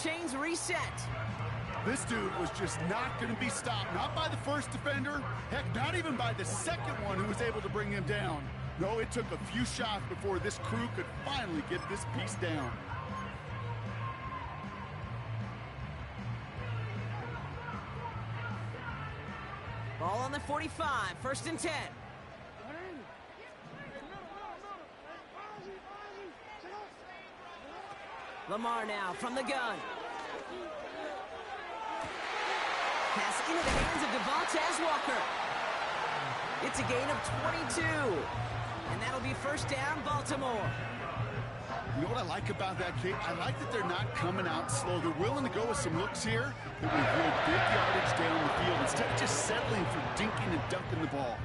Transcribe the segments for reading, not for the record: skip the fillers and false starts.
chains reset. This dude was just not going to be stopped, not by the first defender, heck, not even by the second one who was able to bring him down. No, it took a few shots before this crew could finally get this piece down. Ball on the 45, 1st and 10. Lamar now from the gun. Pass into the hands of Devontae Walker. It's a gain of 22. And that'll be 1st down, Baltimore. You know what I like about that, Kate? I like that they're not coming out slow. They're willing to go with some looks here that will yield big yardage down the field instead of just settling for dinking and dunking the ball.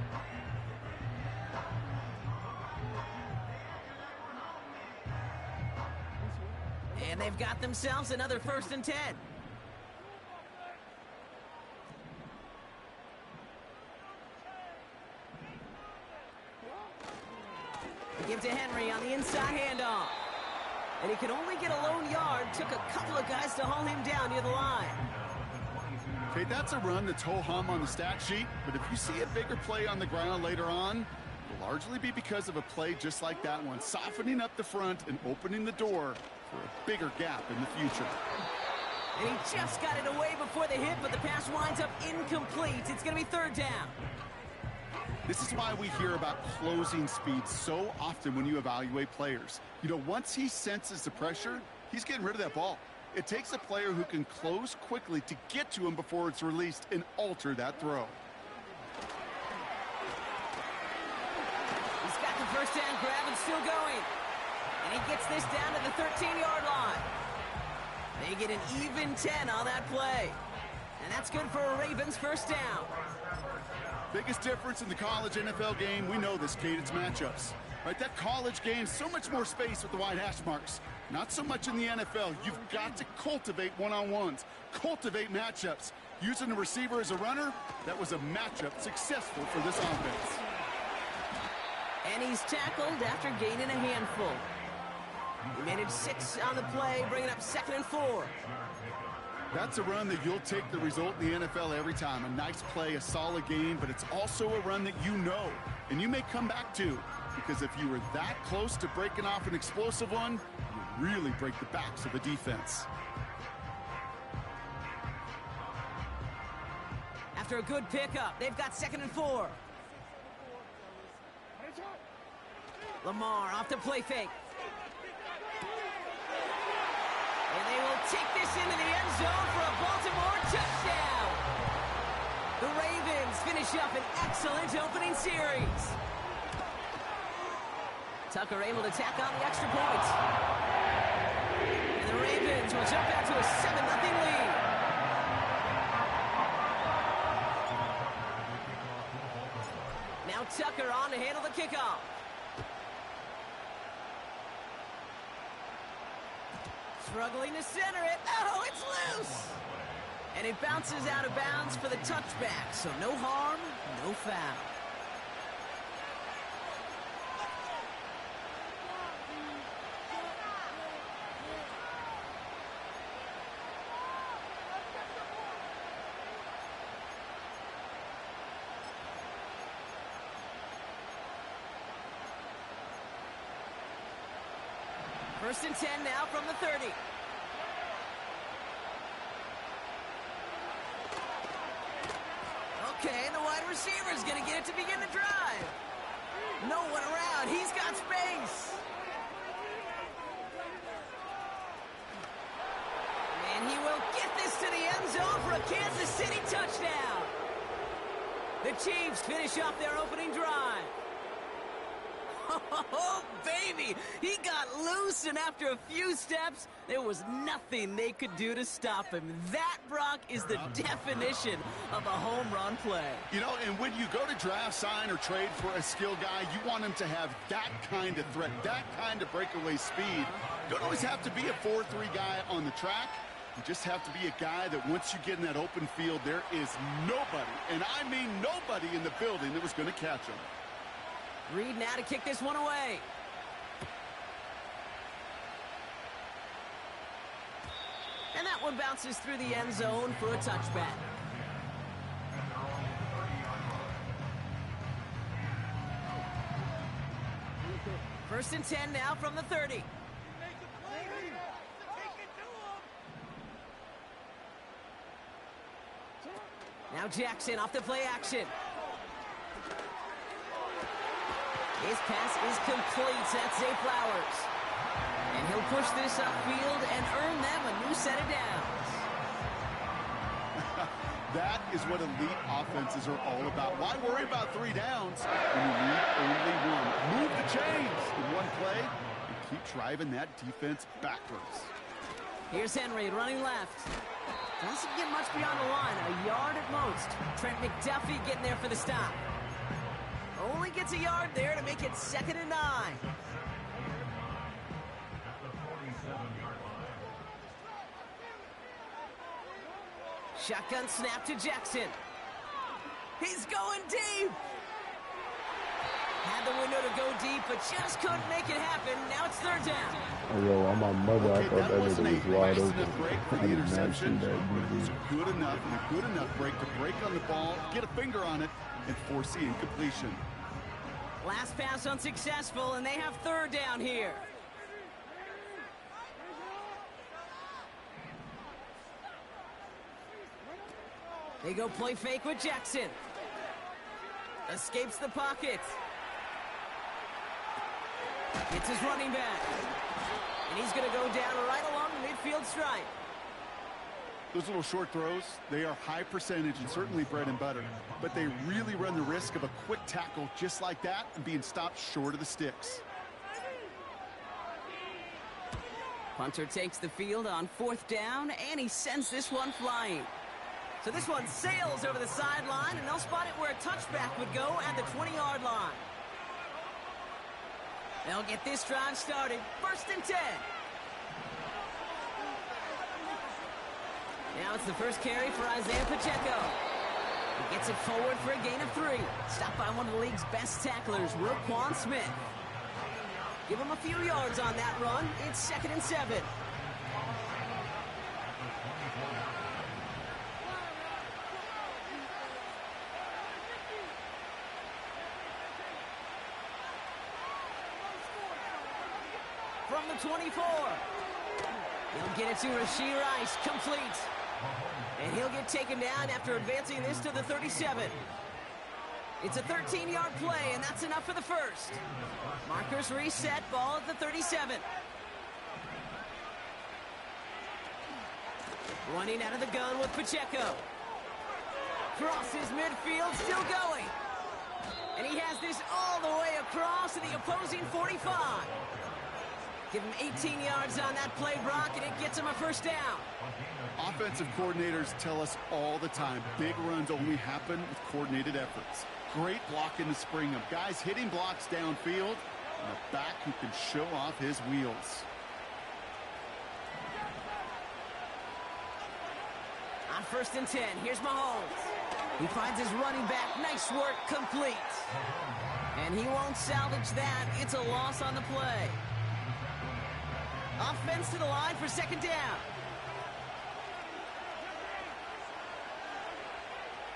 And they've got themselves another 1st and 10. Give to Henry on the inside handoff. And he could only get a lone yard. Took a couple of guys to haul him down near the line. Okay, that's a run that's ho-hum on the stat sheet. But if you see a bigger play on the ground later on, it'll largely be because of a play just like that one. Softening up the front and opening the door for a bigger gap in the future. And he just got it away before the hit, but the pass winds up incomplete. It's going to be 3rd down. This is why we hear about closing speed so often when you evaluate players. You know, once he senses the pressure, he's getting rid of that ball. It takes a player who can close quickly to get to him before it's released and alter that throw. He's got the 1st down grab and still going. And he gets this down to the 13-yard line. They get an even 10 on that play. And that's good for a Ravens 1st down. Biggest difference in the college NFL game, we know this, Kate, it's matchups. Right, that college game, so much more space with the wide hash marks. Not so much in the NFL. You've got to cultivate one-on-ones, cultivate matchups. Using the receiver as a runner, that was a matchup successful for this offense. And he's tackled after gaining a handful. He made it 6 on the play, bringing up 2nd and 4. That's a run that you'll take the result in the NFL every time. A nice play, a solid game, but it's also a run that you know, and you may come back to, because if you were that close to breaking off an explosive one, you really break the backs of a defense. After a good pickup, they've got 2nd and 4. Lamar off the play fake. And they will take this into the end zone for a Baltimore touchdown. The Ravens finish up an excellent opening series. Tucker able to tack on the extra point. And the Ravens will jump out to a 7-0 lead. Now Tucker on to handle the kickoff. Struggling to center it. Oh, it's loose! And it bounces out of bounds for the touchback. So no harm, no foul. First and 10 now from the 30. Okay, the wide receiver's going to get it to begin the drive. No one around. He's got space. And he will get this to the end zone for a Kansas City touchdown. The Chiefs finish off their opening drive. Oh, baby! He got loose, and after a few steps, there was nothing they could do to stop him. That, Brock, is the definition of a home run play. You know, and when you go to draft, sign, or trade for a skill guy, you want him to have that kind of threat, that kind of breakaway speed. You don't always have to be a 4-3 guy on the track. You just have to be a guy that once you get in that open field, there is nobody, and I mean nobody in the building that was going to catch him. Reed now to kick this one away. And And that one bounces through the end zone for a touchback. First and 10 now from the 30. Now Jackson off the play action. His pass is complete. That's Zay Flowers. And he'll push this upfield and earn them a new set of downs. That is what elite offenses are all about. Why worry about 3 downs when you need only one? Move the chains in one play and keep driving that defense backwards. Here's Henry running left. Doesn't get much beyond the line, a yard at most. Trent McDuffie getting there for the stop. Only gets a yard there to make it 2nd and 9. Shotgun snap to Jackson. He's going deep. Had the window to go deep, but just couldn't make it happen. Now it's 3rd down. Oh, yo, on my mother, I thought that nigga was wide open. Break for the interception. It's good enough and a good enough break to break on the ball, get a finger on it, and force the incompletion. Last pass unsuccessful, and they have 3rd down here. They go play fake with Jackson. Escapes the pocket. It's his running back. And he's going to go down right along the midfield stripe. Those little short throws, they are high percentage and certainly bread and butter. But they really run the risk of a quick tackle just like that and being stopped short of the sticks. Punter takes the field on 4th down, and he sends this one flying. So this one sails over the sideline, and they'll spot it where a touchback would go at the 20-yard line. They'll get this drive started. 1st and 10. Now it's the first carry for Isaiah Pacheco. He gets it forward for a gain of 3. Stopped by one of the league's best tacklers, Roquan Smith. Give him a few yards on that run. It's 2nd and 7. From the 24. He'll get it to Rashee Rice, complete. And he'll get taken down after advancing this to the 37. It's a 13-yard play, and that's enough for the first. Markers reset, ball at the 37. Running out of the gun with Pacheco. Crosses midfield, still going. And he has this all the way across to the opposing 45. Give him 18 yards on that play, Brock, and it gets him a 1st down. Offensive coordinators tell us all the time, big runs only happen with coordinated efforts. Great block in the spring of guys hitting blocks downfield and a back who can show off his wheels. On 1st and 10, here's Mahomes. He finds his running back. Nice work, complete. And he won't salvage that. It's a loss on the play. Offense to the line for 2nd down.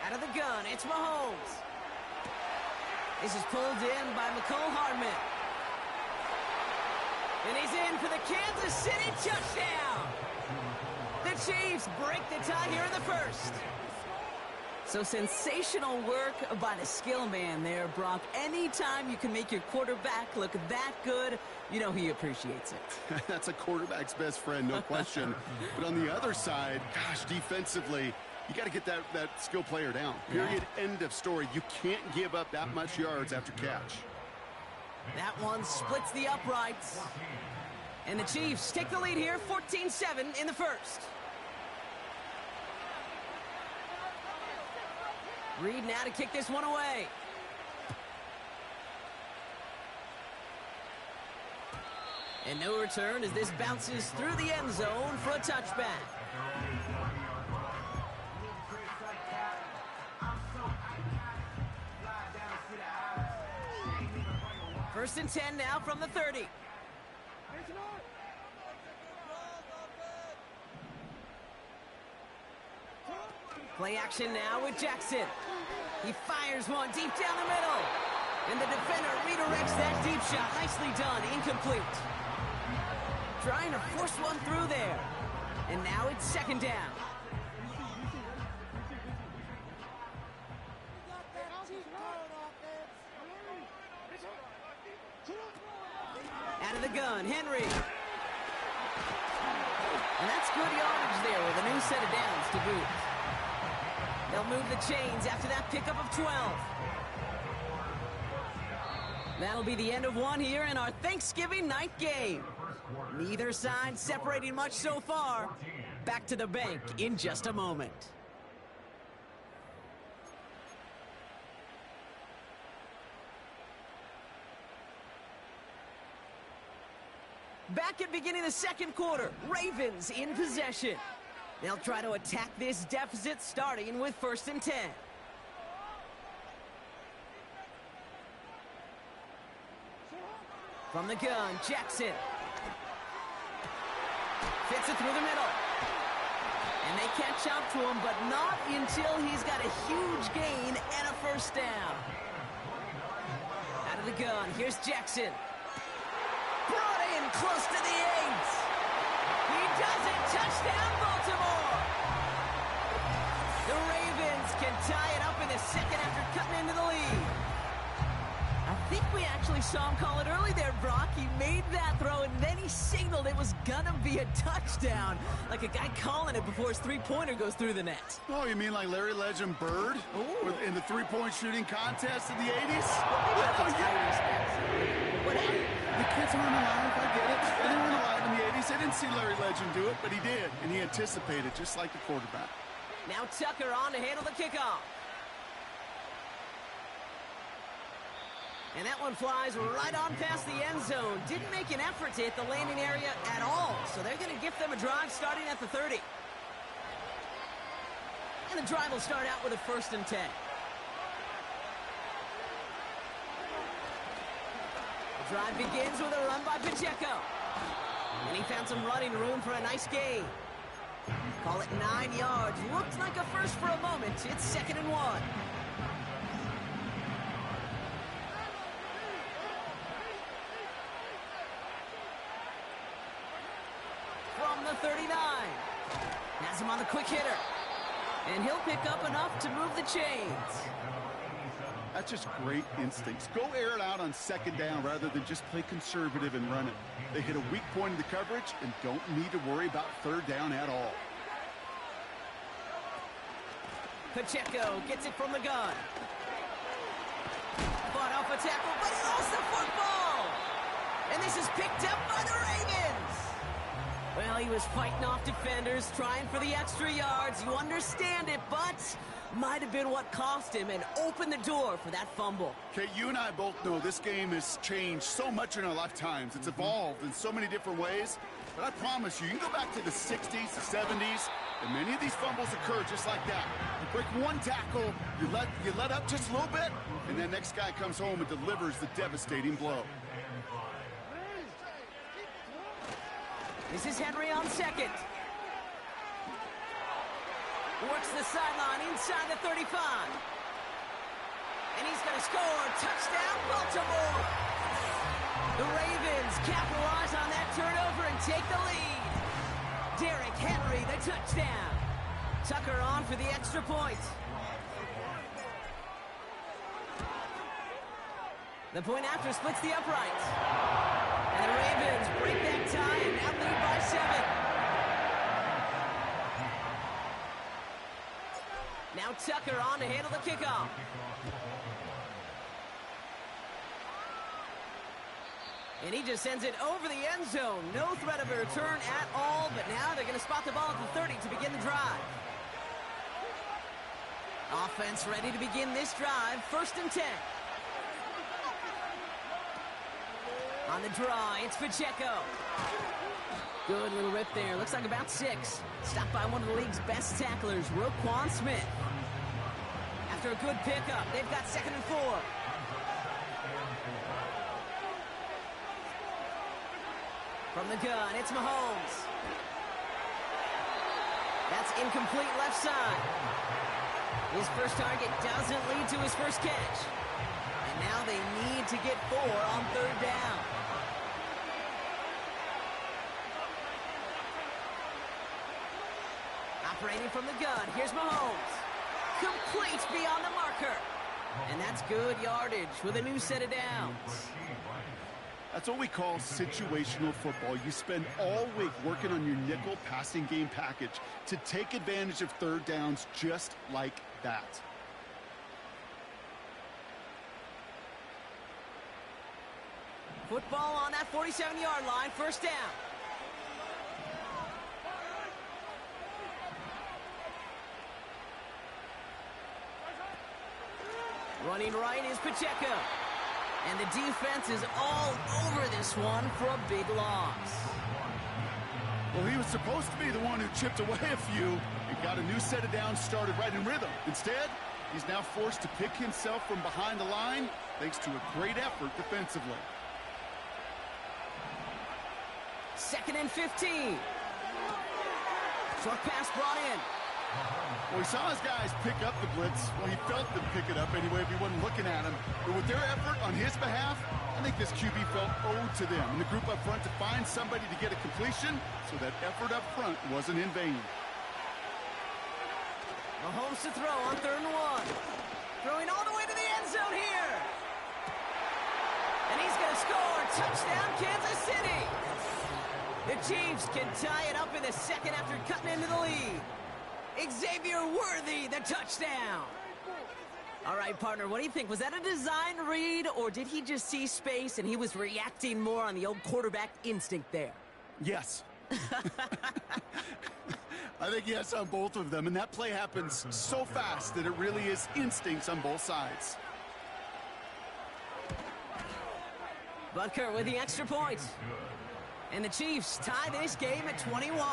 Out of the gun, it's Mahomes. This is pulled in by Mecole Hardman. And he's in for the Kansas City touchdown. The Chiefs break the tie here in the 1st. So sensational work by the skill man there, Brock. Anytime you can make your quarterback look that good, you know he appreciates it. That's a quarterback's best friend, no question. But on the other side, gosh, defensively, you got to get that skill player down. Period. Yeah. End of story. You can't give up that much yards after catch. That one splits the uprights. And the Chiefs take the lead here, 14-7 in the 1st. Reed now to kick this one away. And no return as this bounces through the end zone for a touchback. First and 10 now from the 30. Play action now with Jackson. He fires one deep down the middle. And the defender redirects that deep shot. Nicely done. Incomplete. Trying to force one through there. And now it's second down. Out of the gun, Henry. And that's good yardage there with a new set of downs to boot. They'll move the chains after that pickup of 12. That'll be the end of one here in our Thanksgiving night game. Neither side separating much so far. Back to the bank in just a moment. Back at beginning of the second quarter, Ravens in possession. They'll try to attack this deficit starting with 1st and 10. From the gun, Jackson. Fits it through the middle. And they catch up to him, but not until he's got a huge gain and a first down. Out of the gun, here's Jackson. Brought in close to the 8. He does it. Touchdown, Baltimore. The Ravens can tie it up in the second after cutting into the lead. I think we actually saw him call it early there, Brock. He made that throw, and then he signaled it was gonna be a touchdown. Like a guy calling it before his three-pointer goes through the net. Oh, you mean like Larry Legend Bird? In the three-point shooting contest in the 80s? The kids aren't alive, I get it. They weren't alive in the 80s. They didn't see Larry Legend do it, but he did. And he anticipated, just like the quarterback. Now Tucker on to handle the kickoff. And that one flies right on past the end zone. Didn't make an effort to hit the landing area at all. So they're going to give them a drive starting at the 30. And the drive will start out with a 1st and 10. The drive begins with a run by Pacheco. And he found some running room for a nice gain. Call it 9 yards. Looked like a first for a moment. It's 2nd and 1. From the 39. Has him on the quick hitter. And he'll pick up enough to move the chains. That's just great instincts. Go air it out on 2nd down rather than just play conservative and run it. They hit a weak point in the coverage and don't need to worry about 3rd down at all. Pacheco gets it from the gun. Fought off a tackle, but he lost the football. And this is picked up by the Ravens. Well, he was fighting off defenders, trying for the extra yards. You understand it, but might have been what cost him and opened the door for that fumble. Okay, you and I both know this game has changed so much in our lifetimes. It's evolved in so many different ways. But I promise you can go back to the 60s, the 70s, and many of these fumbles occur just like that. You break one tackle, you let up just a little bit, and that next guy comes home and delivers the devastating blow. This is Henry on 2nd. Works the sideline inside the 35. And he's going to score. Touchdown, Baltimore. The Ravens capitalize on that turnover and take the lead. Derrick Henry, the touchdown. Tucker on for the extra point. The point after splits the uprights. And the Ravens break that tie and now lead by 7. Now Tucker on to handle the kickoff. And he just sends it over the end zone. No threat of a return at all, but now they're going to spot the ball at the 30 to begin the drive. Offense ready to begin this drive. 1st and 10. On the draw, it's Pacheco. Good little rip there. Looks like about 6. Stopped by one of the league's best tacklers, Roquan Smith. After a good pickup, they've got 2nd and 4. From the gun, it's Mahomes. That's incomplete left side. His first target doesn't lead to his first catch. And now they need to get 4 on third down. Operating from the gun, here's Mahomes. Complete beyond the marker. And that's good yardage with a new set of downs. That's what we call situational football. You spend all week working on your nickel passing game package to take advantage of third downs just like that. Football on that 47-yard line, first down. Running right is Pacheco. And the defense is all over this one for a big loss. Well, he was supposed to be the one who chipped away a few and got a new set of downs started right in rhythm. Instead, he's now forced to pick himself from behind the line thanks to a great effort defensively. 2nd and 15. Short pass brought in. Well, he saw his guys pick up the blitz. Well, he felt them pick it up anyway if he wasn't looking at him. But with their effort on his behalf, I think this QB felt owed to them and the group up front to find somebody to get a completion, so that effort up front wasn't in vain. Mahomes to throw on 3rd and 1. Throwing all the way to the end zone here. And he's going to score. Touchdown, Kansas City. The Chiefs can tie it up in the second after cutting into the lead. Xavier Worthy, the touchdown. All right, partner, what do you think? Was that a design read, or did he just see space and he was reacting more on the old quarterback instinct there? Yes. I think yes on both of them, and that play happens so fast that it really is instincts on both sides. Butker with the extra point. And the Chiefs tie this game at 21.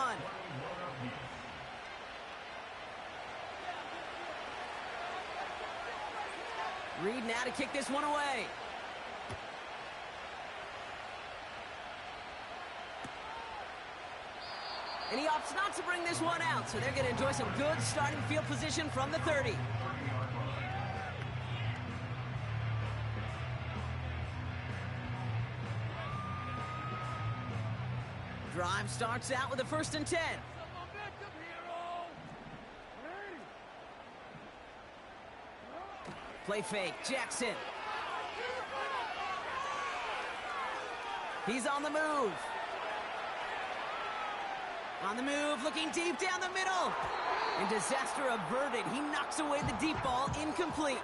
Reed now to kick this one away. And he opts not to bring this one out, so they're going to enjoy some good starting field position from the 30. Drive starts out with a 1st and 10. Play fake, Jackson. He's on the move. On the move, looking deep down the middle. And disaster averted. He knocks away the deep ball, incomplete.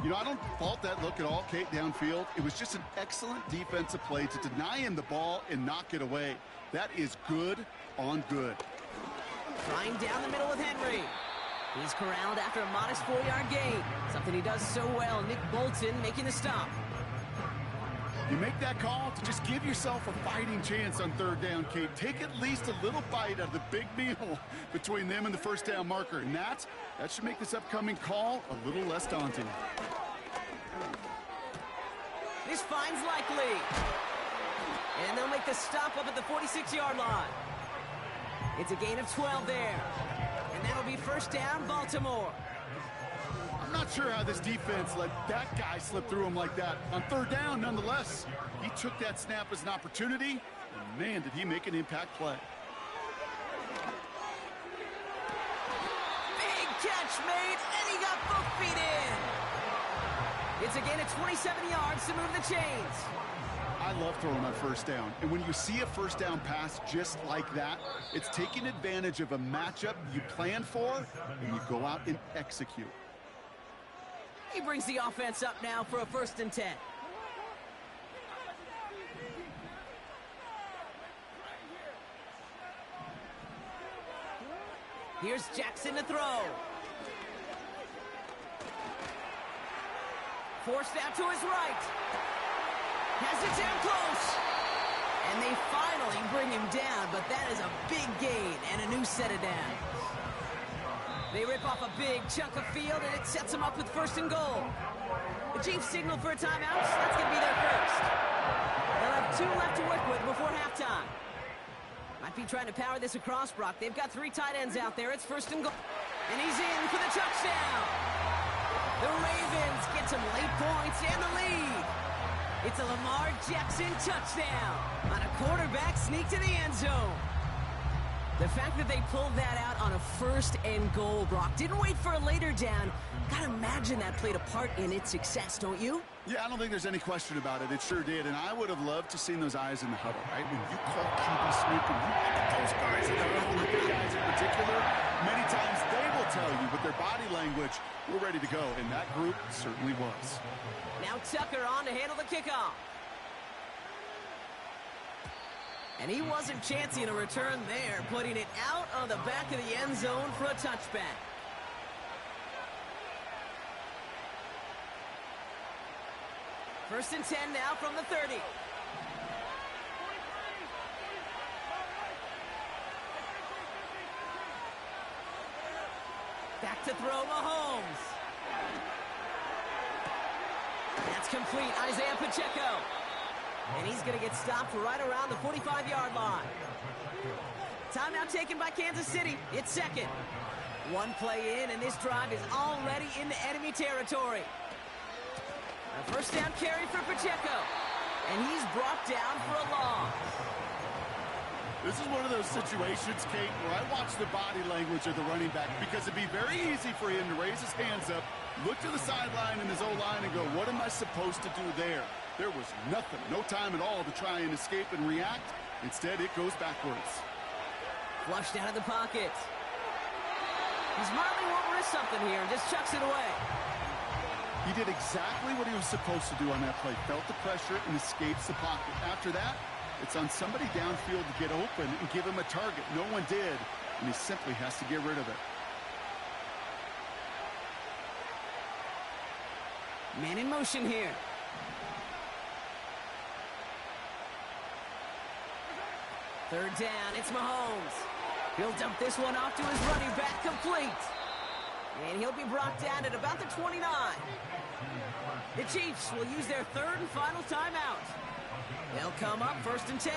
You know, I don't fault that look at all, Kate, downfield. It was just an excellent defensive play to deny him the ball and knock it away. That is good on good. Trying down the middle with Henry. He's corralled after a modest 4-yard gain. Something he does so well. Nick Bolton making the stop. You make that call to just give yourself a fighting chance on 3rd down, Kate. Take at least a little bite out of the big meal between them and the 1st down marker. And that should make this upcoming call a little less daunting. This finds likely. And they'll make the stop up at the 46-yard line. It's a gain of 12 there. And that'll be 1st down, Baltimore. I'm not sure how this defense let that guy slip through him like that. On 3rd down, nonetheless, he took that snap as an opportunity, and man, did he make an impact play. Big catch made, and he got both feet in. It's a gain of 27 yards to move the chains. I love throwing on 1st down, and when you see a 1st down pass just like that, it's taking advantage of a matchup you plan for, and you go out and execute. He brings the offense up now for a 1st and 10. Here's Jackson to throw. Forced out to his right. Has it down close. And they finally bring him down, but that is a big gain and a new set of downs. They rip off a big chunk of field, and it sets them up with 1st and goal. The Chiefs signal for a timeout, so that's going to be their first. They'll have 2 left to work with before halftime. I Might be trying to power this across, Brock. They've got 3 tight ends out there. It's 1st and goal. And he's in for the touchdown. The Ravens get some late points and the lead. It's a Lamar Jackson touchdown on a quarterback sneak to the end zone. The fact that they pulled that out on a 1st and goal, Brock, didn't wait for a later down. Gotta imagine that played a part in its success, don't you? Yeah, I don't think there's any question about it. It sure did, and I would have loved to seen those eyes in the huddle, right? When you call QB sneak and you look at those guys in the huddle, the big guys in particular, many times they will tell you with their body language, we're ready to go, and that group certainly was. Now Tucker on to handle the kickoff. And he wasn't chancing a return there, putting it out on the back of the end zone for a touchback. First and 10 now from the 30. Back to throw Mahomes. That's complete. Isaiah Pacheco. And he's going to get stopped right around the 45-yard line. Timeout taken by Kansas City. It's 2nd. 1 play in, and this drive is already into enemy territory. A 1st down carry for Pacheco. And he's brought down for a loss. This is one of those situations, Kate, where I watch the body language of the running back because it'd be very easy for him to raise his hands up, look to the sideline in his O-line and go, what am I supposed to do there? There was nothing, no time at all to try and escape and react. Instead, it goes backwards. Flushed out of the pocket. He smartly won't risk something here and just chucks it away. He did exactly what he was supposed to do on that play. Felt the pressure and escapes the pocket. After that, it's on somebody downfield to get open and give him a target. No one did, and he simply has to get rid of it. Man in motion here. Third down, it's Mahomes. He'll dump this one off to his running back, complete. And he'll be brought down at about the 29. The Chiefs will use their 3rd and final timeout. They'll come up 1st and 10.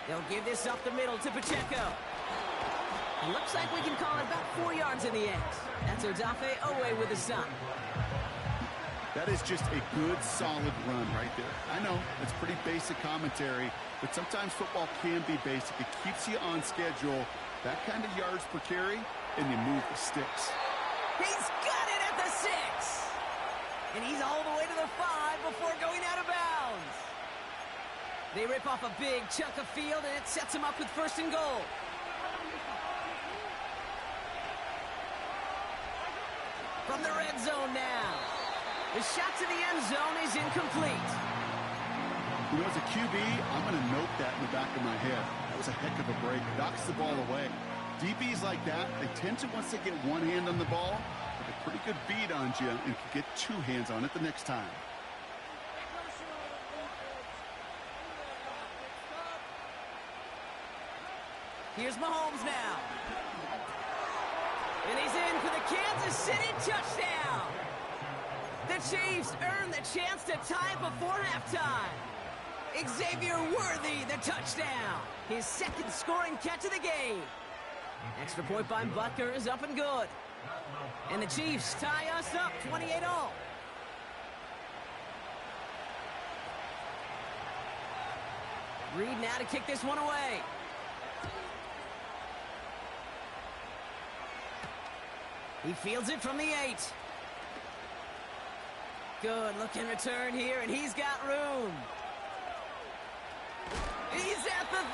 They'll give this up the middle to Pacheco. It looks like we can call it about 4 yards in the end. That's Odafe Owe with a stop. That is just a good, solid run right there. I know, it's pretty basic commentary, but sometimes football can be basic. It keeps you on schedule, that kind of yards per carry, and you move the sticks. He's got it at the 6. And he's all the way to the 5 before going out of bounds. They rip off a big chunk of field, and it sets him up with 1st and goal. From the red zone now. The shot to the end zone is incomplete. You know, as a QB, I'm going to note that in the back of my head. That was a heck of a break. Knocks the ball away. DBs like that, they tend to, once they get one hand on the ball, have a pretty good beat on you and can get 2 hands on it the next time. Here's Mahomes now. And he's in for the Kansas City touchdown. The Chiefs earn the chance to tie before halftime. Xavier Worthy, the touchdown. His 2nd scoring catch of the game. Extra point by Butker is up and good. And the Chiefs tie us up 28-all. Reed now to kick this one away. He fields it from the 8. Good looking return here, and he's got room. He's at the 30.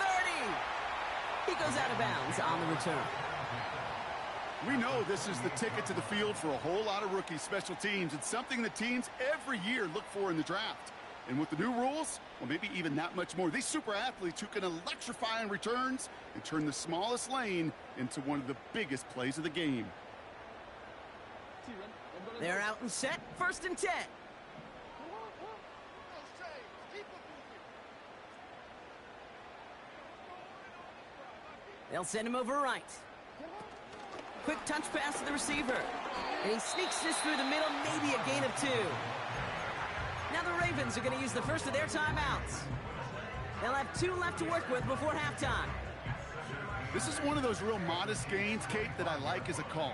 He goes out of bounds on the return. We know this is the ticket to the field for a whole lot of rookie special teams. It's something that teams every year look for in the draft. And with the new rules, well, maybe even that much more. These super athletes who can electrify in returns and turn the smallest lane into one of the biggest plays of the game. They're out and set, 1st and 10. They'll send him over right. Quick touch pass to the receiver. And he sneaks this through the middle, maybe a gain of 2. now the Ravens are going to use the first of their timeouts. They'll have 2 left to work with before halftime. This is one of those real modest gains, Kate, that I like as a call.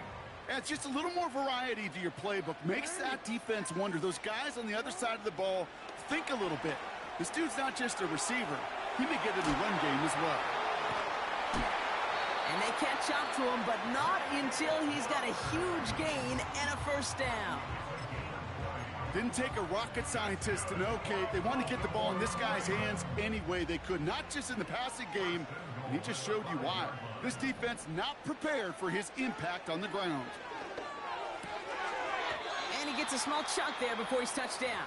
Adds just a little more variety to your playbook. Makes that defense wonder. Those guys on the other side of the ball think a little bit. This dude's not just a receiver. He may get in the run game as well. And they catch up to him, but not until he's got a huge gain and a first down. Didn't take a rocket scientist to know, Kate. They wanted to get the ball in this guy's hands any way they could, not just in the passing game. And he just showed you why. This defense not prepared for his impact on the ground. And he gets a small chunk there before he's touched down.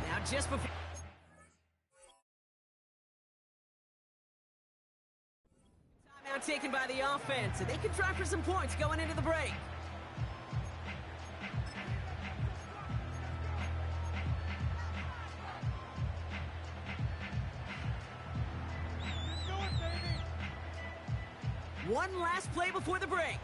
Now just before... Timeout taken by the offense, and they can try for some points going into the break. One last play before the break.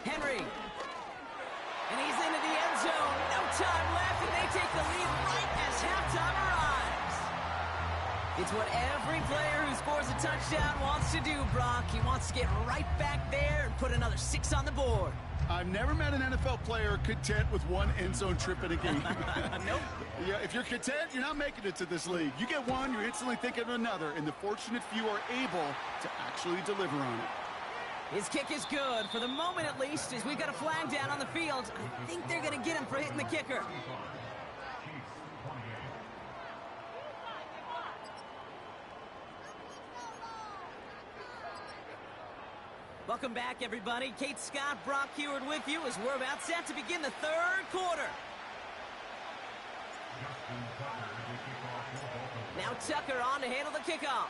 Henry. And he's into the end zone. No time left, and they take the lead right as halftime arrives. It's what every player who scores a touchdown wants to do, Brock. He wants to get right back there and put another 6 on the board. I've never met an NFL player content with one end zone trip in a game. Nope. Yeah, if you're content, you're not making it to this league. You get one, you're instantly thinking of another, and the fortunate few are able to actually deliver on it. His kick is good, for the moment at least, as we've got a flag down on the field. I think they're going to get him for hitting the kicker. Welcome back, everybody. Kate Scott, Brock Heward with you as we're about set to begin the third quarter. Now Tucker on to handle the kickoff.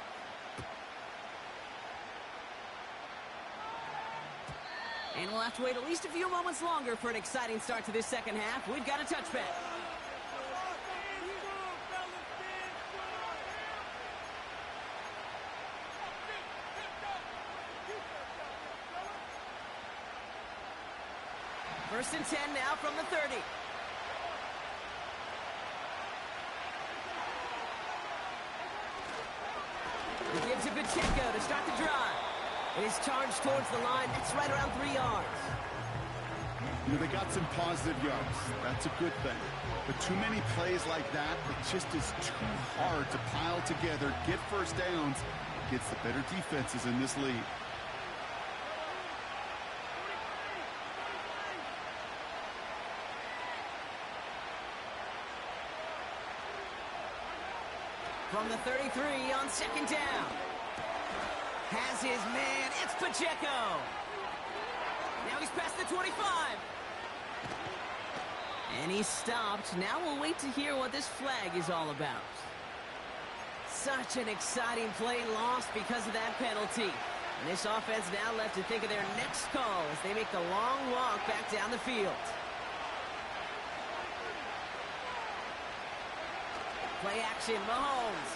And we'll have to wait at least a few moments longer for an exciting start to this second half. We've got a touchback. First and 10 now from the 30. He gives it Pacheco to start the drive. It is charged towards the line. That's right around 3 yards. You know, they got some positive yards. That's a good thing. But too many plays like that, it just is too hard to pile together, get first downs, gets the better defenses in this league. From the 33 on second down. Has his man. It's Pacheco. Now he's past the 25. And he's stopped. Now we'll wait to hear what this flag is all about. Such an exciting play lost because of that penalty. And this offense now left to think of their next call as they make the long walk back down the field. Play action, Mahomes.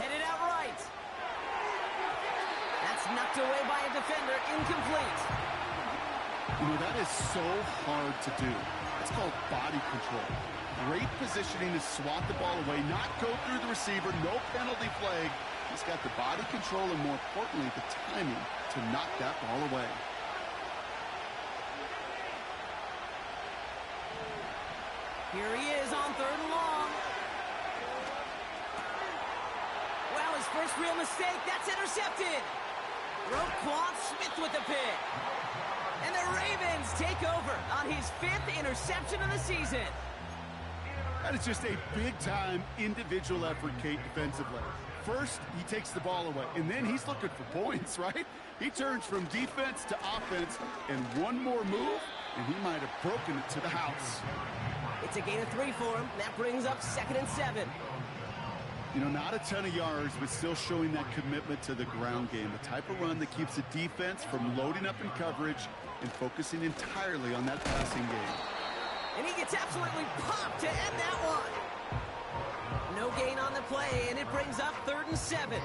Headed out right. That's knocked away by a defender, incomplete. You know, that is so hard to do. It's called body control. Great positioning to swat the ball away, not go through the receiver, no penalty flag. He's got the body control and, more importantly, the timing to knock that ball away. Here he is on third and long. Well, his first real mistake, that's intercepted. Roquan Smith with the pick. And the Ravens take over on his 5th interception of the season. That is just a big-time individual effort, Kate, defensively. First, he takes the ball away, and then he's looking for points, right? He turns from defense to offense, and one more move, and he might have broken it to the house. It's a gain of 3 for him. That brings up 2nd and 7. You know, not a ton of yards, but still showing that commitment to the ground game. The type of run that keeps the defense from loading up in coverage and focusing entirely on that passing game. And he gets absolutely popped to end that one. No gain on the play, and it brings up 3rd and 7.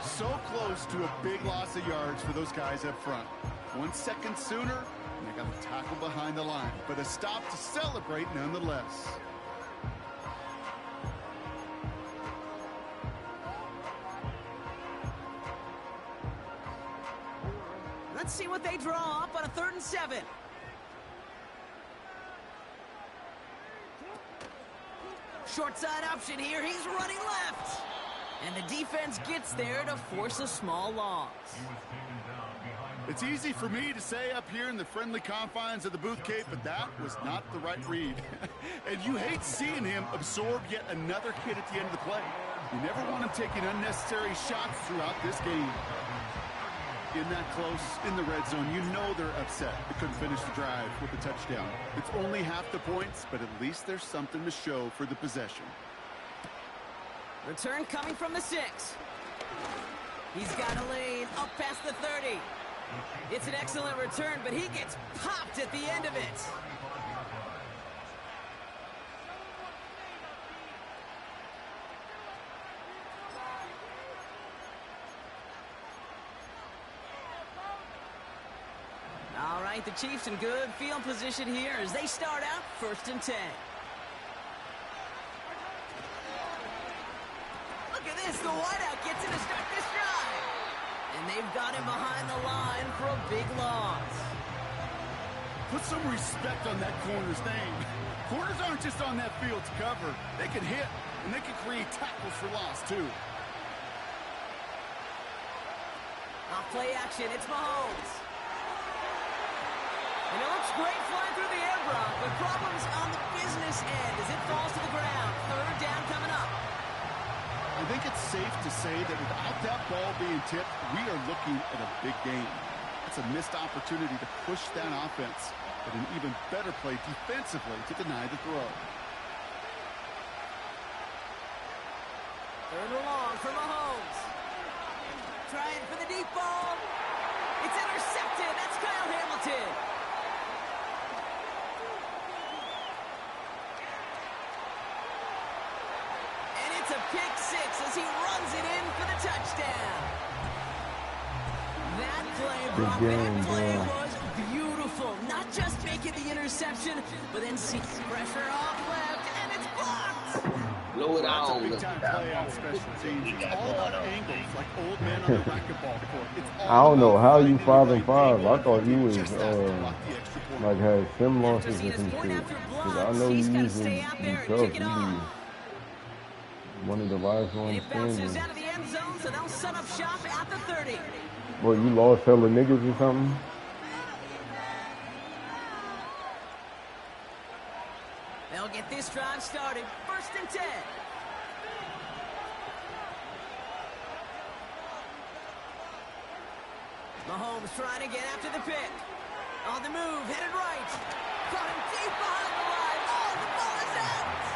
So close to a big loss of yards for those guys up front. 1 second sooner, and they got the tackle behind the line. But a stop to celebrate nonetheless. Let's see what they draw up on a 3rd and 7. Short side option here. He's running left. And the defense gets there to force a small loss. It's easy for me to say up here in the friendly confines of the booth, Kate, but that was not the right read. And you hate seeing him absorb yet another hit at the end of the play. You never want him taking unnecessary shots throughout this game. In that close, in the red zone, you know they're upset. They couldn't finish the drive with a touchdown. It's only half the points, but at least there's something to show for the possession. Return coming from the 6. He's got a lane up past the 30. It's an excellent return, but he gets popped at the end of it. All right, the Chiefs in good field position here as they start out 1st and 10. Look at this, the wideout gets in to start this drive. And they've got him behind the line for a big loss. Put some respect on that corner's name. Corners aren't just on that field to cover. They can hit, and they can create tackles for loss, too. Off play action, it's Mahomes. And it looks great flying through the air, Brock, but problems on the business end as it falls to the ground. 3rd down coming up. I think it's safe to say that without that ball being tipped, we are looking at a big game. It's a missed opportunity to push that offense, but an even better play defensively to deny the throw. 3rd and long for Mahomes. Trying for the deep ball. It's intercepted. That's Kyle Hamilton. It's a pick 6 as he runs it in for the touchdown. That play, Brock, that play was beautiful. Not just making the interception, but then seeing pressure off left, and it's blocked. Low That's a down. big-time play on special teams. It's all about angles, like old men on the racquetball court. It's all I don't know about how you finding 5 and 5. the right I thought play. you was Just have to block the extra point. like had sim After losses seeing or his some point shit. after 'Cause I blocks, know you he's got to usually stay out be there and tough. kick it You off. be one of the last And ones it bounces standing. out of the end zone, so they'll set up shop at the 30. Boy, you lost hella niggas or something? They'll get this drive started. 1st and 10. Mahomes trying to get after the pick. On the move, headed right. Caught him deep behind the line. Oh, the ball is out!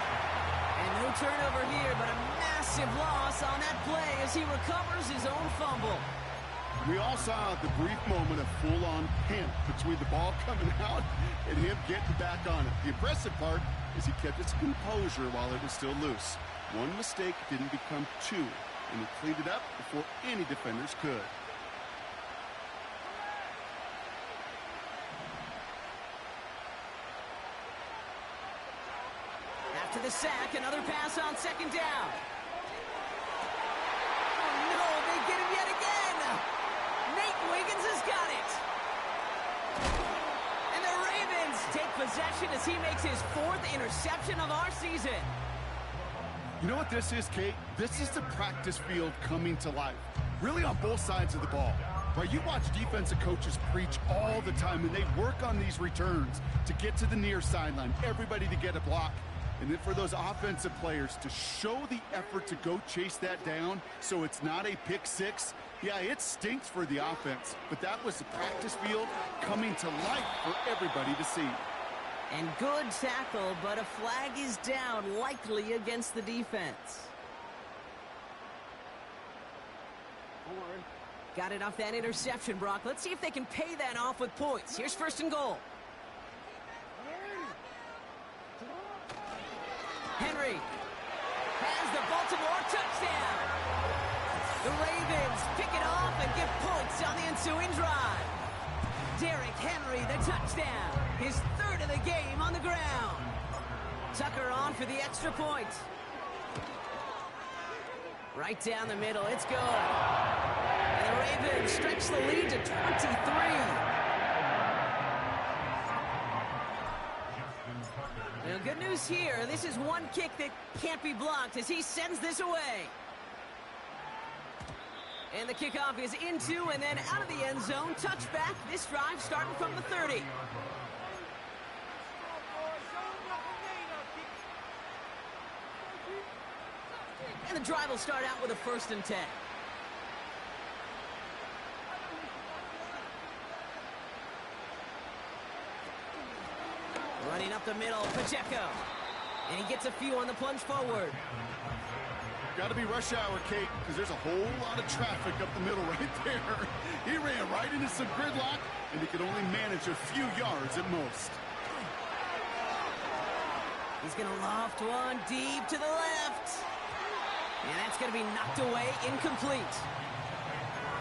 And no turnover here, but a massive loss on that play as he recovers his own fumble. We all saw the brief moment of full-on panic between the ball coming out and him getting back on it. The impressive part is he kept his composure while it was still loose. One mistake didn't become 2, and he cleaned it up before any defenders could. After the sack, another pass on 2nd down. Oh, no, they get him yet again. Nate Wiggins has got it. And the Ravens take possession as he makes his 4th interception of our season. You know what this is, Kate? This is the practice field coming to life. Really on both sides of the ball. Right, you watch defensive coaches preach all the time, and they work on these returns to get to the near sideline, everybody to get a block. And then for those offensive players to show the effort to go chase that down so it's not a pick 6, yeah, it stinks for the offense. But that was the practice field coming to life for everybody to see. And good tackle, but a flag is down, likely against the defense. Got it off that interception, Brock. Let's see if they can pay that off with points. Here's 1st and goal. Henry. has the Baltimore touchdown. The Ravens pick it off and get points on the ensuing drive. Derrick Henry, the touchdown. His third of the game on the ground. Tucker on for the extra point. Right down the middle, it's good. And the Ravens stretch the lead to 23. Now, good news here. This is one kick that can't be blocked as he sends this away. And the kickoff is into and then out of the end zone. Touchback. This drive starting from the 30. And the drive will start out with a 1st and 10. Running up the middle, Pacheco. And he gets a few on the plunge forward. Got to be rush hour, Kate, because there's a whole lot of traffic up the middle right there. He ran right into some gridlock, and he could only manage a few yards at most. He's going to loft one deep to the left. And that's going to be knocked away, incomplete.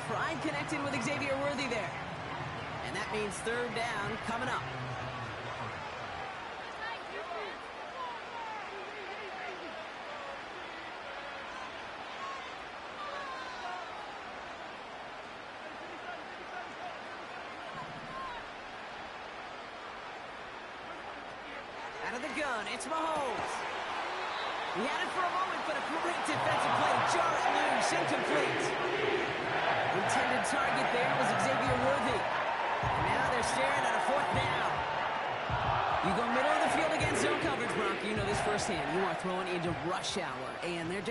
Pride connected with Xavier Worthy there. And that means 3rd down coming up. Out of the gun, it's Mahomes. He had it for a moment, but a great defensive play to jar it loose, incomplete. Intended target there was Xavier Worthy. And now they're staring at a 4th down. You go middle of the field against zone coverage, Brock. You know this firsthand. You are throwing into rush hour, and there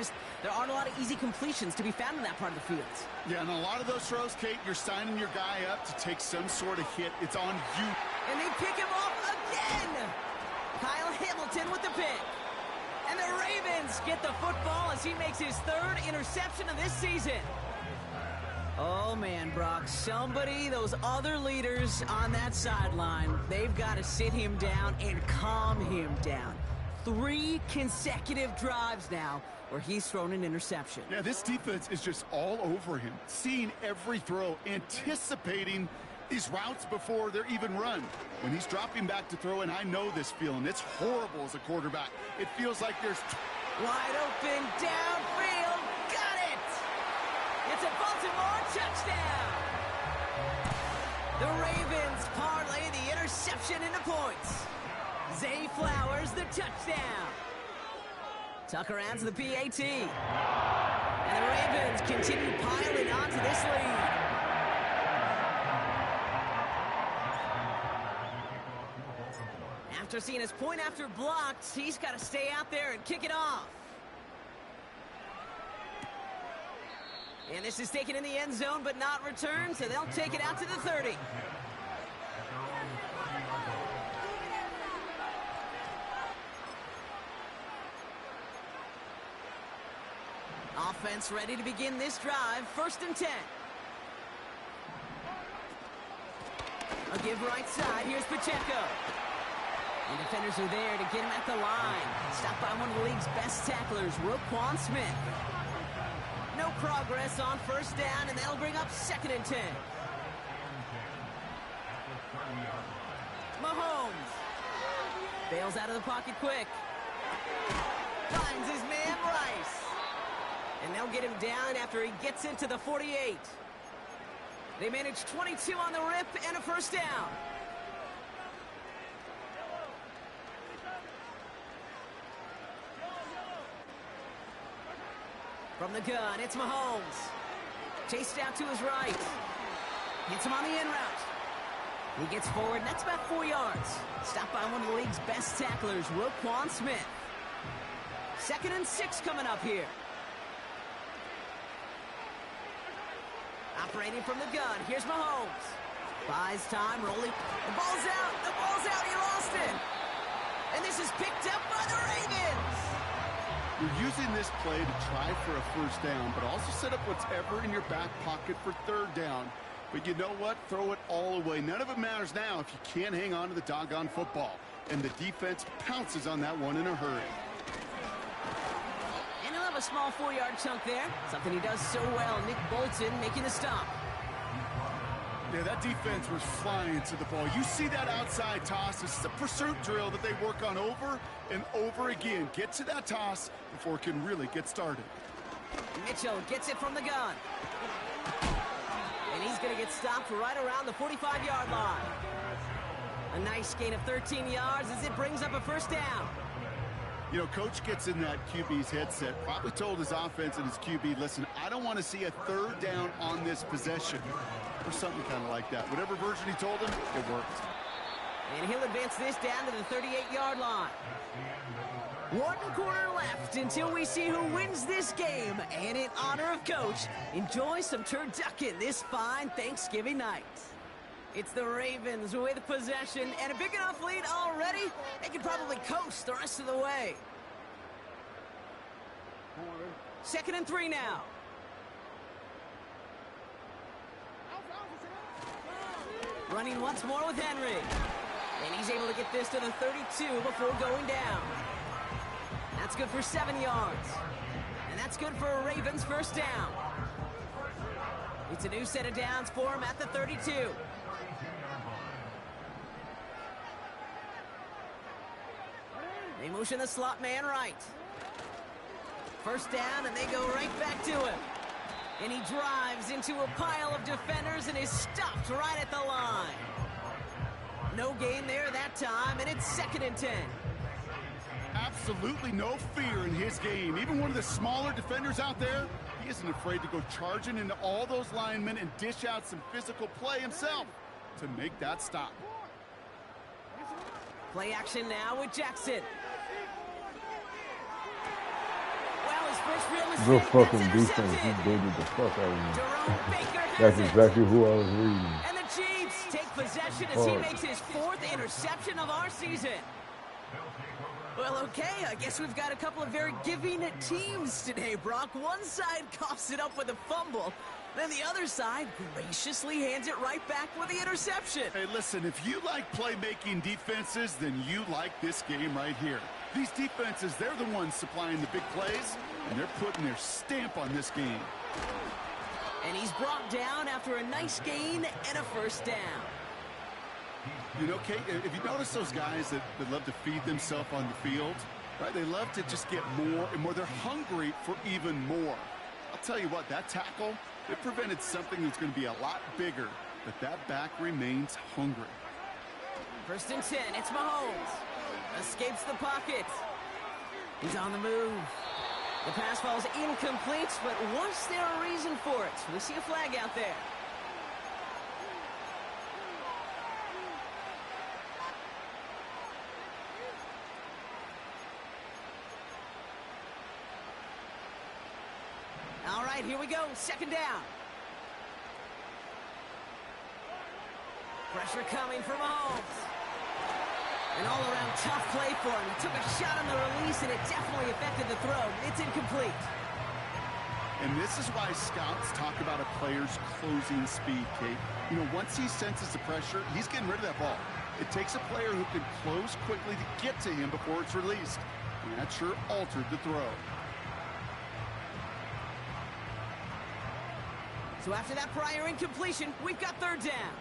aren't a lot of easy completions to be found in that part of the field. Yeah, and a lot of those throws, Kate, you're signing your guy up to take some sort of hit. It's on you. And they pick him off again. Kyle Hamilton with the pick. And the Ravens get the football as he makes his 3rd interception of this season. Oh, man, Brock, those other leaders on that sideline, they've got to sit him down and calm him down. 3 consecutive drives now where he's thrown an interception. Yeah, this defense is just all over him, seeing every throw, anticipating these routes before they're even run. When he's dropping back to throw, and I know this feeling, it's horrible as a quarterback. It feels like there's wide open downfield. Got it! It's a Baltimore touchdown! The Ravens parlay the interception into points. Zay Flowers, the touchdown. Tucker adds the PAT. And the Ravens continue piling on to this lead. After seeing his point after blocked, he's got to stay out there and kick it off. And this is taken in the end zone but not returned, so they'll take it out to the 30. Offense ready to begin this drive. 1st and 10. A give right side. Here's Pacheco. And defenders are there to get him at the line. Stopped by one of the league's best tacklers, Roquan Smith. No progress on 1st down, and they'll bring up 2nd and 10. Mahomes. Bails out of the pocket quick. Finds his man, Rice. And they'll get him down after he gets into the 48. They manage 22 on the rip and a 1st down. From the gun, it's Mahomes. Chased out to his right. Hits him on the in route. He gets forward, and that's about 4 yards. Stopped by one of the league's best tacklers, Roquan Smith. 2nd and 6 coming up here. Operating from the gun, here's Mahomes. Buys time, rolling. The ball's out, he lost it. And this is picked up by the Ravens. You're using this play to try for a 1st down, but also set up whatever in your back pocket for 3rd down. But you know what? Throw it all away. None of it matters now if you can't hang on to the doggone football. And the defense pounces on that one in a hurry. a small 4-yard chunk there. Something he does so well. Nick Bolton making the stop. Yeah, that defense was flying to the ball. You see that outside toss. This is a pursuit drill that they work on over and over again. Get to that toss before it can really get started. Mitchell gets it from the gun. And he's going to get stopped right around the 45-yard line. A nice gain of 13 yards as it brings up a first down. You know, coach gets in that QB's headset, probably told his offense and his QB, listen, I don't want to see a third down on this possession, or something kind of like that. Whatever version he told him, it worked. And he'll advance this down to the 38-yard line. 1 quarter left until we see who wins this game. And in honor of Coach, enjoy some turducken this fine Thanksgiving night. It's the Ravens with possession and a big enough lead already. They can probably coast the rest of the way. 2nd and 3 now. Running once more with Henry. And he's able to get this to the 32 before going down. That's good for 7 yards. And that's good for a Ravens first down. It's a new set of downs for him at the 32. They motion the slot man right. First down, and they go right back to him. And he drives into a pile of defenders and is stopped right at the line. No gain there that time, and it's 2nd and 10. Absolutely no fear in his game. Even one of the smaller defenders out there, he isn't afraid to go charging into all those linemen and dish out some physical play himself to make that stop. Play action now with Jackson. Well, his first real mistake. Real fucking defense. He baited the fuck out of me. Jerome Baker has That's it. exactly who I was reading. And the Chiefs take possession as he makes his 4th interception of our season. Well, okay, I guess we've got a couple of very giving teams today, Brock. One side coughs it up with a fumble, then the other side graciously hands it right back with the interception. Hey, listen, if you like playmaking defenses, then you like this game right here. These defenses, they're the ones supplying the big plays, and they're putting their stamp on this game. And he's brought down after a nice gain and a first down. You know, Kate, if you notice those guys that love to feed themselves on the field, right? They love to just get more and more. They're hungry for even more. I'll tell you what, that tackle, it prevented something that's going to be a lot bigger, but that back remains hungry. 1st and 10, it's Mahomes. Escapes the pocket. He's on the move. The pass falls incomplete, but was there a reason for it? We see a flag out there. All right, here we go. 2nd down. Pressure coming from Mahomes. An all-around tough play for him. He took a shot on the release, and it definitely affected the throw. It's incomplete. And this is why scouts talk about a player's closing speed, Kate. You know, once he senses the pressure, he's getting rid of that ball. It takes a player who can close quickly to get to him before it's released. And that sure altered the throw. So after that prior incompletion, we've got 3rd down.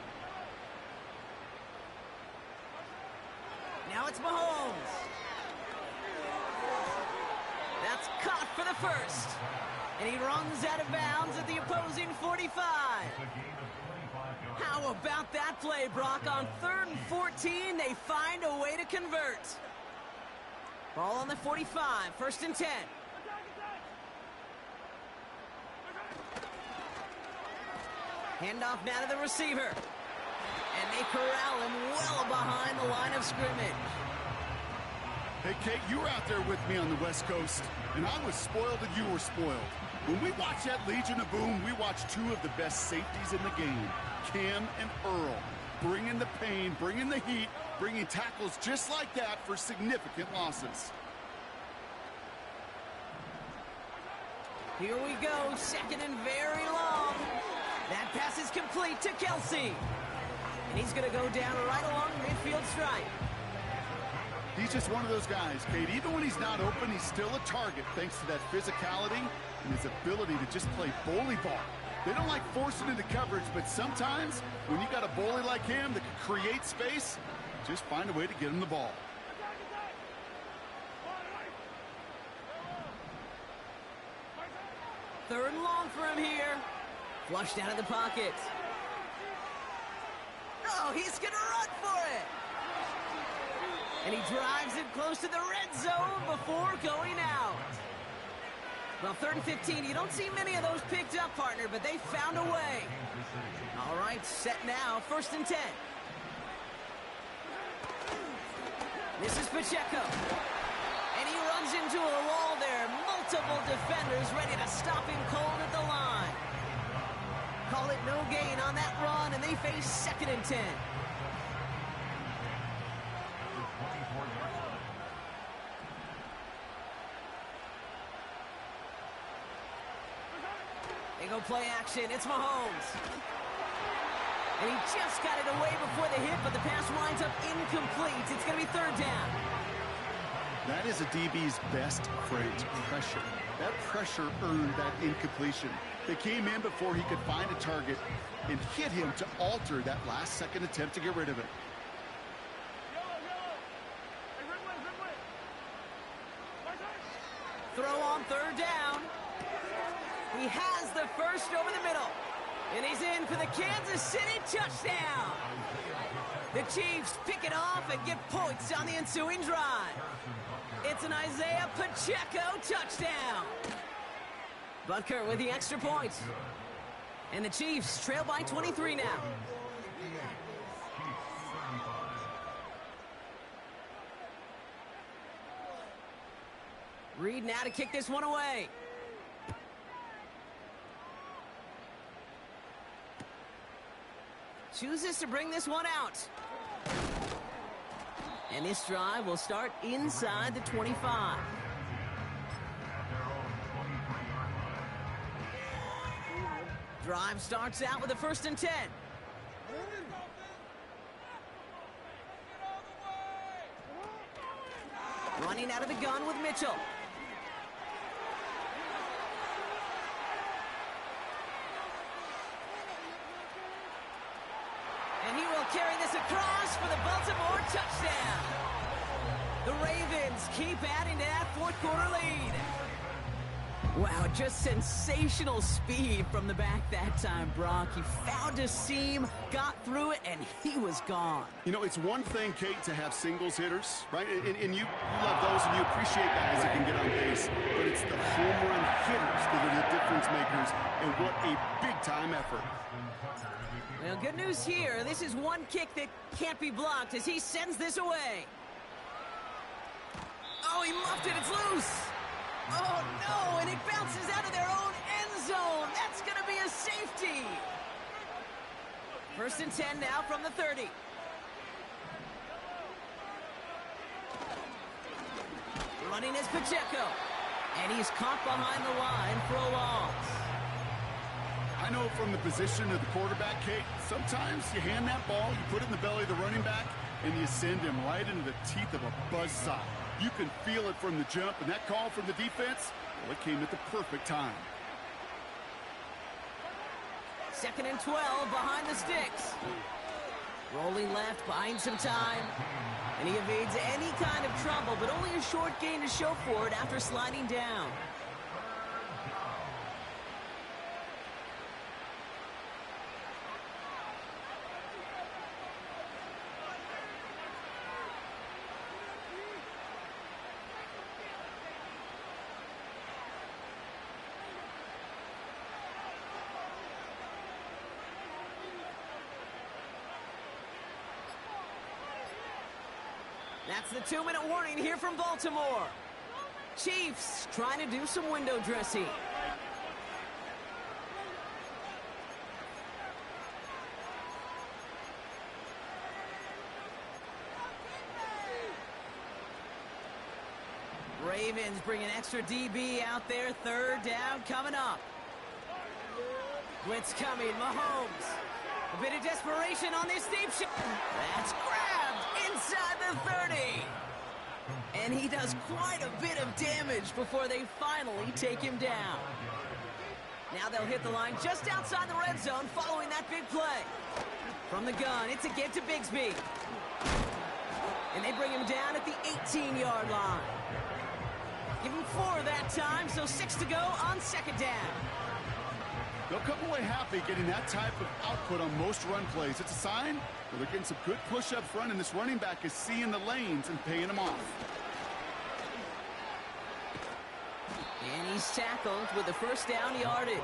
Now it's Mahomes. That's caught for the first. And he runs out of bounds at the opposing 45. How about that play, Brock? On 3rd and 14, they find a way to convert. Ball on the 45, 1st and 10. Handoff now to the receiver. And they corral him well behind the line of scrimmage. Hey, Kate, you were out there with me on the West Coast, and I was spoiled and you were spoiled. When we watch that Legion of Boom, we watch 2 of the best safeties in the game, Cam and Earl. Bringing the pain, bringing the heat, bringing tackles just like that for significant losses. Here we go, 2nd and very long. That pass is complete to Kelsey. And he's going to go down right along midfield stripe. He's just one of those guys, Kate. Even when he's not open, he's still a target thanks to that physicality and his ability to just play bully ball. They don't like forcing into coverage, but sometimes when you got a bully like him that can create space, just find a way to get him the ball. Third and long for him here. Flushed out of the pocket. Oh, he's going to run for it. And he drives it close to the red zone before going out. Well, 3rd and 15, you don't see many of those picked up, partner, but they found a way. All right, set now, 1st and 10. This is Pacheco. And he runs into a wall there. Multiple defenders ready to stop him cold at the line. Call it no gain on that run, and they face 2nd and 10. They go play action. It's Mahomes. And he just got it away before the hit, but the pass winds up incomplete. It's going to be 3rd down. That is a DB's best friend, pressure. That pressure earned that incompletion. They came in before he could find a target and hit him to alter that last-second attempt to get rid of it. Throw on 3rd down. He has the first over the middle. And he's in for the Kansas City touchdown. The Chiefs pick it off and get points on the ensuing drive. It's an Isaiah Pacheco touchdown. Butker with the extra point. And the Chiefs trail by 23 now. Reed now to kick this one away. Chooses to bring this one out. And this drive will start inside the 25. Drive starts out with a 1st and 10. Running out of the gun with Mitchell. And he will carry this across for the Baltimore touchdown. The Ravens keep adding to that 4th quarter lead. Wow, just sensational speed from the back that time, Brock. He found a seam, got through it, and he was gone. You know, it's one thing, Kate, to have singles hitters, right? And you love those and you appreciate guys that can get on base. But it's the home run hitters that are the difference makers, and what a big-time effort. Well, good news here. This is one kick that can't be blocked as he sends this away. Oh, he muffed it. It's loose. Oh, no, and it bounces out of their own end zone. That's going to be a safety. 1st and 10 now from the 30. Running is Pacheco. And he's caught behind the line for a loss. I know from the position of the quarterback, Kate, sometimes you hand that ball, you put it in the belly of the running back, and you send him right into the teeth of a buzzsaw. You can feel it from the jump, and that call from the defense, well, it came at the perfect time. 2nd and 12 behind the sticks. Rolling left, buying some time. And he evades any kind of trouble, but only a short gain to show for it after sliding down. That's the 2-minute warning here from Baltimore. Chiefs trying to do some window dressing. Ravens bring an extra DB out there. 3rd down coming up. Blitz coming. Mahomes. A bit of desperation on this deep shot. That's grabbed inside the 30. And he does quite a bit of damage before they finally take him down. Now they'll hit the line just outside the red zone following that big play. From the gun, it's a give to Bigsby. And they bring him down at the 18-yard line. Give him 4 that time, so 6 to go on second down. They'll come away happy getting that type of output on most run plays. It's a sign that they're getting some good push up front, and this running back is seeing the lanes and paying them off. And he's tackled with the first down yardage.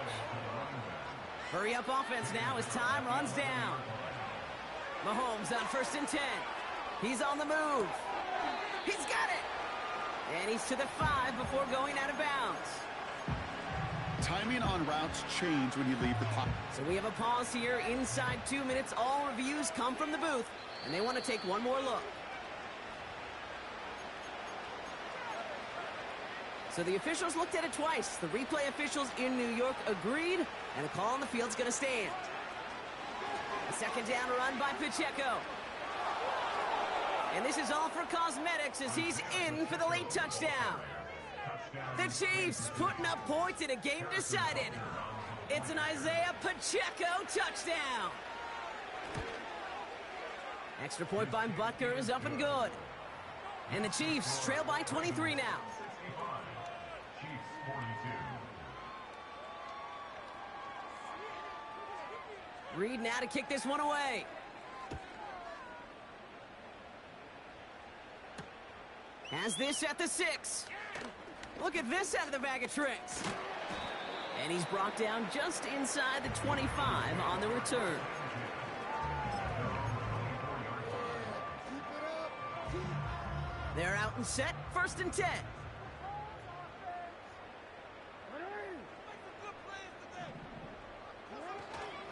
Hurry up offense now as time runs down. Mahomes on 1st and 10. He's on the move. He's got it. And he's to the 5 before going out of bounds. Timing on routes change when you leave the pocket. So we have a pause here inside 2 minutes. All reviews come from the booth, and they want to take one more look. So the officials looked at it twice. The replay officials in New York agreed, and the call on the field's going to stand. A second down run by Pacheco. And this is all for cosmetics as he's in for the late touchdown. The Chiefs putting up points in a game decided. It's an Isaiah Pacheco touchdown. Extra point by Butker is up and good. And the Chiefs trail by 23 now. Reed now to kick this one away. Has this at the 6. Look at this out of the bag of tricks. And he's brought down just inside the 25 on the return. They're out and set, 1st and 10.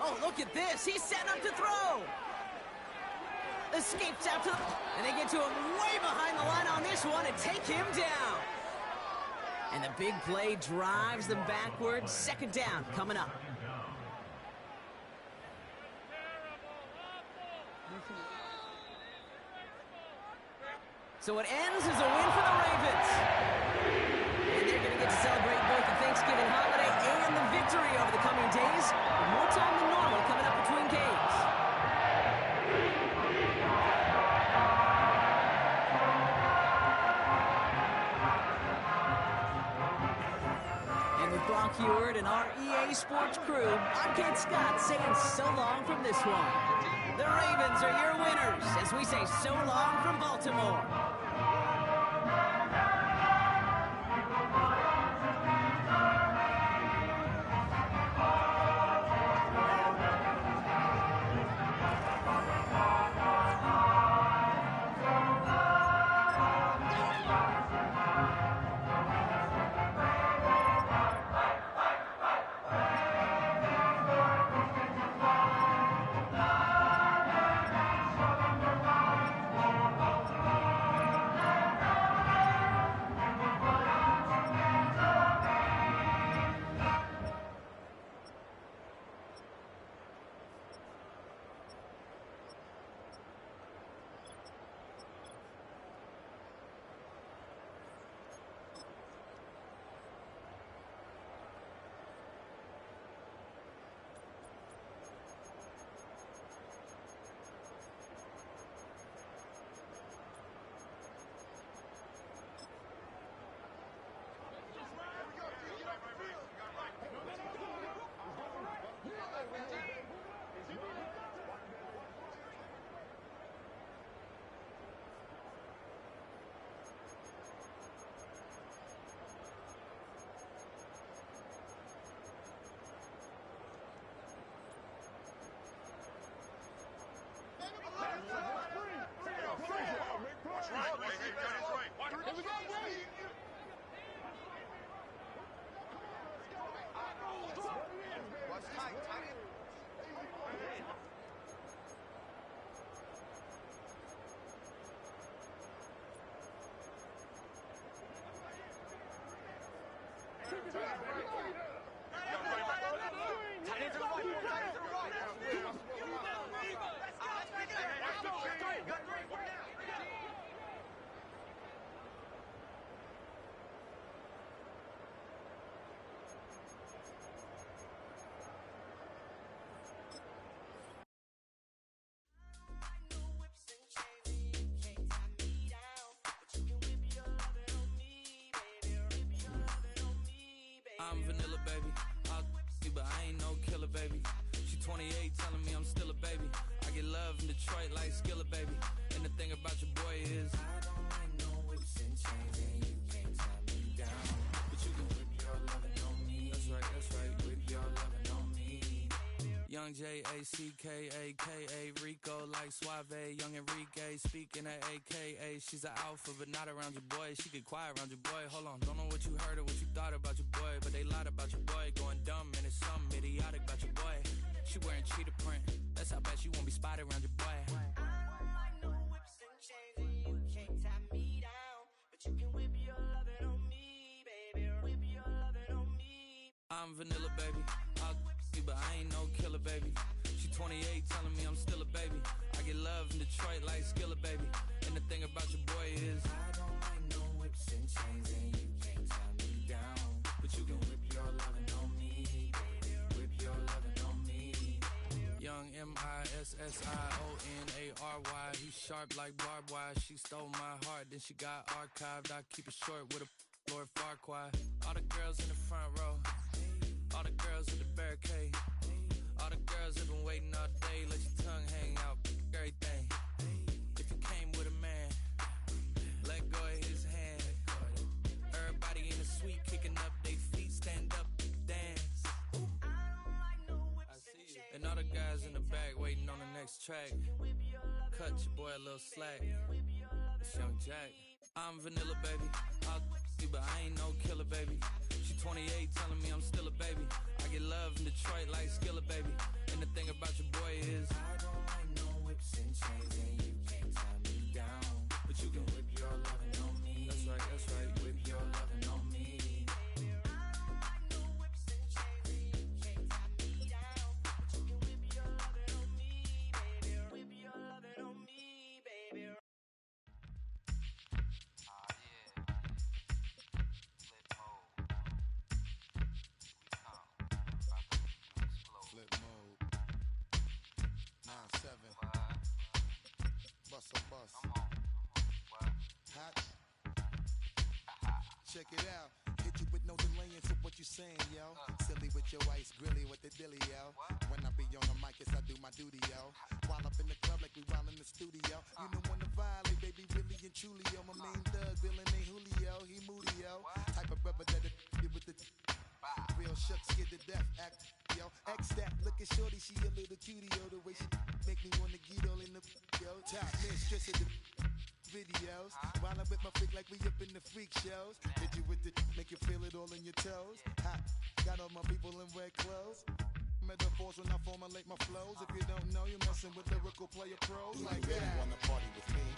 Oh, look at this. He's setting up to throw. Escapes out to the... And they get to him way behind the line on this one and take him down. And the big play drives them backwards. Second down coming up. So it ends as a win for the Ravens. And they're going to get to celebrate both the Thanksgiving holiday and the victory over the coming days, with more time than normal coming up between games. And with Brock Heward and our EA Sports crew, I'm Kate Scott saying so long from this one. The Ravens are your winners as we say so long from Baltimore. baby. I'll you, but I ain't no killer, baby. She 28, telling me I'm still a baby. I get love in Detroit like Skillet, baby. And the thing about your boy is I don't like no whips and chains, and you can't tie me down. But you can whip your lovin' on me. That's right, whip your lovin' on me. Young J-A-C-K-A-K-A, Rico like Suave, young Enrique, speaking at AKA. She's an alpha, but not around your boy. She get quiet around your boy. Hold on, don't know what you heard or what you thought about your boy, but they lied about your boy. Going dumb, and it's something idiotic about your boy. She wearing cheetah print, that's how bad she won't be spotted around your boy. I don't like no whips and chains, and you can't tie me down. But you can whip your lovin' on me, baby. Whip your lovin' on me. I'm vanilla, baby. I'll you, but I ain't no killer, baby. She 28, telling me I'm still a baby. I get love in Detroit like Skillet, baby. And the thing about your boy is I don't like no whips and chains, and you can't tie me down. But you can whip your lovin' on me, baby. Whip your lovin' on me. Young M-I-S-S-I-O-N-A-R-Y. He's sharp like barbed wire. She stole my heart, then she got archived. I keep it short with a Lord Farquaad. All the girls in the front row, all the girls at the barricade, all the girls have been waiting all day. Let your tongue hang out, everything. If you came with a man, let go of his hand. Everybody in the suite kicking up their feet, stand up, dance. I see you. And all the guys in the back waiting on the next track. Cut your boy a little slack. It's Young Jack. I'm vanilla, baby. I'll you, but I ain't no killer, baby. She 28, telling me I'm still a baby. I get love in Detroit like Skillet, baby. And the thing about your boy is I don't like no whips and chains, and you can't tie me down. But you can whip your lovin' on me. That's right, whip your lovin' on me. Flip mode. 9-7. Bust a bus. Hot. Check it out. Hit you with no delay into what you saying, yo. Silly with your ice grilly with the dilly, yo. When I be on the mic, yes, I do my duty, yo. While up in the club like we while in the studio. You know when to violate, baby, really and truly, yo. My main thug, Bill ain't Julio, he moody, yo. Type of rubber that'll get with the real shook, scared to death, act, yo. X that, look at shorty, she a little cutie, yo. The way she make me wanna get all in the, yo. Top mistress of the videos. While I'm with my freak like we up in the freak shows. Hit you with the, make you feel it all in your toes. Hot, got all my people in red clothes. Metaphors when I formulate my flows. If you don't know, you're messing with lyrical player pros like that. You really wanna party with me?